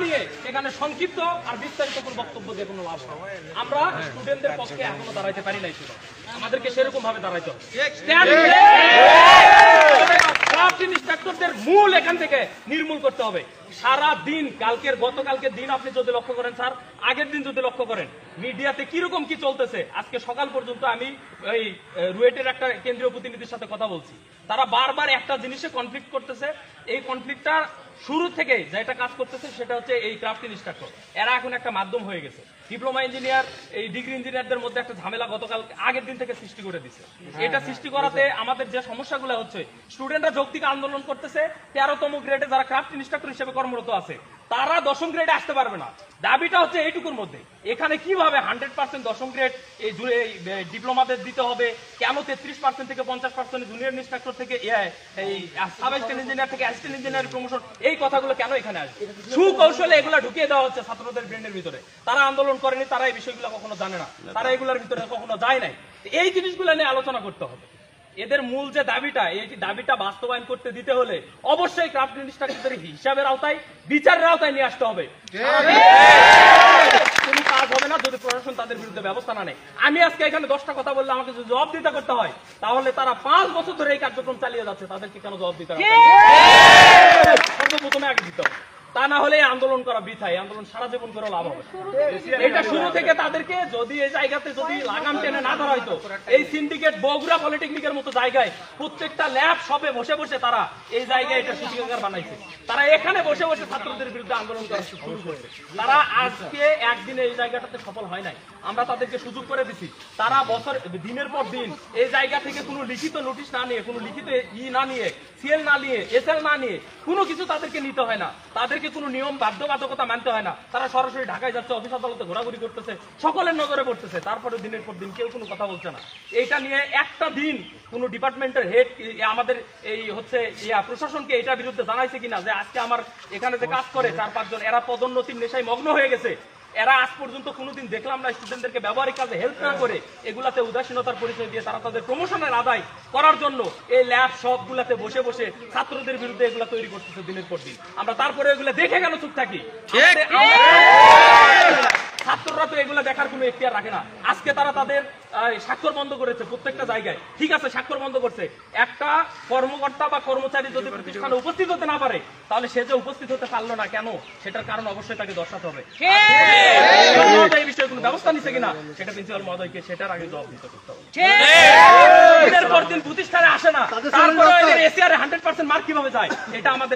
নিয়ে এখানে সংক্ষিপ্ত আর বিস্তারিত কোনো বক্তব্য দিয়ে কোনো লাভ হবে। আমরা স্টুডেন্টদের পক্ষে এখনো দাঁড়াইতে পারি নাই, ছিল আমাদেরকে সেরকম ভাবে দাঁড়াইতে হবে। ক্রাফট ইন্সট্রাক্টরদের মূল এখান থেকে নির্মূল করতে হবে। সারা দিন গতকালকের দিন আপনি যদি লক্ষ্য করেন স্যার, আগের দিন যদি লক্ষ্য করেন মিডিয়াতে কিরকম কি চলতেছে, আজকে সকাল পর্যন্ত আমি ওই রুয়েটের একটা কেন্দ্রীয় প্রতিনিধির সাথে কথা বলছি, তারা বারবার একটা জিনিসে কনফ্লিক্ট করতেছে। এই কনফ্লিক্টটা শুরু থেকে যেটা কাজ করতেছে সেটা হচ্ছে এই ক্রাফট ইন্সট্রাক্টর, এরা এখন একটা মাধ্যম হয়ে গেছে। ডিপ্লোমা ইঞ্জিনিয়ার, এই ডিগ্রি ইঞ্জিনিয়ারদের মধ্যে একটা ঝামেলা গতকাল আগের দিন থেকে সৃষ্টি করে দিচ্ছে। এটা সৃষ্টি করাতে আমাদের যে সমস্যাগুলো হচ্ছে, স্টুডেন্টরা যৌক্তিক আন্দোলন করতেছে, 13তম গ্রেডে যারা ক্রাফট ইন্সট্রাক্টর হিসেবে কর্মরত আছে তারা 10ম গ্রেডে আসতে পারবে না। দাবিটা হচ্ছে এইটুকুর মধ্যে। এখানে কিভাবে 100% 10ম গ্রেড এই ডিপ্লোমাদের দিতে হবে, কেন 33% থেকে 50% জুনিয়র ইন্সট্রাক্টর থেকে এই সাব অ্যাসিস্ট্যান্ট ইঞ্জিনিয়ার থেকে অ্যাসিস্ট্যান্ট ইঞ্জিনিয়ার প্রমোশন, এই কথাগুলো কেন এখানে আসবে? সুকৌশলে এগুলো ঢুকিয়ে দেওয়া হচ্ছে ছাত্রদের ব্রেনের ভিতরে। তারা আন্দোলন করেনি, তারা এই বিষয়গুলো কখনো জানে না, তারা এগুলোর ভিতরে কখনো যায় নাই। এই জিনিসগুলো নিয়ে আলোচনা করতে হবে। এদের মূল যে দাবিটা, এই দাবিটা বাস্তবায়ন করতে দিতে হলে অবশ্যই ক্রাফট ইন্সট্রাক্টরদের হিসাবের আওতায়, বিচারের আওতায় নিয়ে আসতে হবে। কোনো কাজ হবে না যদি প্রশাসন তাদের বিরুদ্ধে ব্যবস্থা না নেয়। আমি আজকে এখানে 10টা কথা বললে আমাকে যদি জবাব দিতে করতে হয়, তাহলে তারা 5 বছর ধরে এই কার্যক্রম চালিয়ে যাচ্ছে, তাদেরকে কেন জবাব দিতে হবে? সর্বপ্রথমে আগে দিতে হবে, তা না হলে আন্দোলন করা বৃথা, এই আন্দোলন সারা জীবন করে লাভ হবে। এটা শুরু থেকে তাদেরকে যদি এই জায়গাতে যদি লাগাম টেনে না ধরা হয়তো, এই সিন্ডিকেট বগুড়া পলিটেকনিকের মতো জায়গায় প্রত্যেকটা ল্যাব শপে বসে বসে তারা এই জায়গায় এটা সূচিকাগার বানাইছে, তারা এখানে বসে বসে ছাত্রদের বিরুদ্ধে আন্দোলন করা শুরু করেছে। তারা আজকে একদিনে এই জায়গাটাতে সফল হয় নাই, আমরা তাদেরকে সুযোগ করে দিছি। তারা বছর দিনের পর দিন এই জায়গা থেকে কোনো লিখিত নোটিশ না নিয়ে, কোনো লিখিত না নিয়ে, সিএল না নিয়ে, এসএল না নিয়ে কোনো কিছু তাদেরকে নিতে হয় না, তাদেরকে কোনো নিয়ম বাধ্যবাধকতা মানতে হয় না। তারা সরাসরি ঢাকায় যাচ্ছে, অফিস আদালতে ঘোরাঘুরি করতেছে, সকলের নজরে পড়তেছে, তারপরে দিনের পর দিন কেউ কোনো কথা বলছে না। এইটা নিয়ে একটা দিন কোনো ডিপার্টমেন্টের হেড আমাদের এই হচ্ছে প্রশাসনকে এটার বিরুদ্ধে জানাইছে কিনা যে আজকে আমার এখানে যে কাজ করে 4-5 জন, এরা পদোন্নতির নেশায় মগ্ন হয়ে গেছে, এরা আজ পর্যন্ত কোনোদিন দেখলাম না স্টুডেন্টদেরকে ব্যবহারিক কাজে হেল্প না করে এগুলাতে উদাসীনতার পরিচয় দিয়ে তারা তাদের প্রমোশনের আদায় করার জন্য এই ল্যাব সবগুলাতে বসে বসে ছাত্রদের বিরুদ্ধে এগুলা তৈরি করতেছে দিনের পর দিন। আমরা তারপরে এগুলা দেখে কেন চুপ থাকি? ছাত্ররা তো এগুলা দেখার কোনো এখতিয়ার রাখে না। আজকে তারা তাদের স্বাক্ষর বন্ধ করেছে প্রত্যেকটা জায়গায়, ঠিক আছে স্বাক্ষর বন্ধ করছে। একটা কর্মকর্তা বা কর্মচারী যদি প্রতিষ্ঠানে উপস্থিত হতে না পারে, তাহলে সে যে উপস্থিত হতে পারলো না কেন, সেটার কারণ অবশ্যই তাকে দর্শাতে হবে। এই বিষয়ে কোনো ব্যবস্থা নিচ্ছে কিনা সেটা প্রিন্সিপাল মহোদয়কে সেটার আগে জবাব দিতে করতে হবে। দিনের পর দিন প্রতিষ্ঠানে আসে না, তারপরে এসিআর 100% মার্ক কিভাবে যায়, এটা আমাদের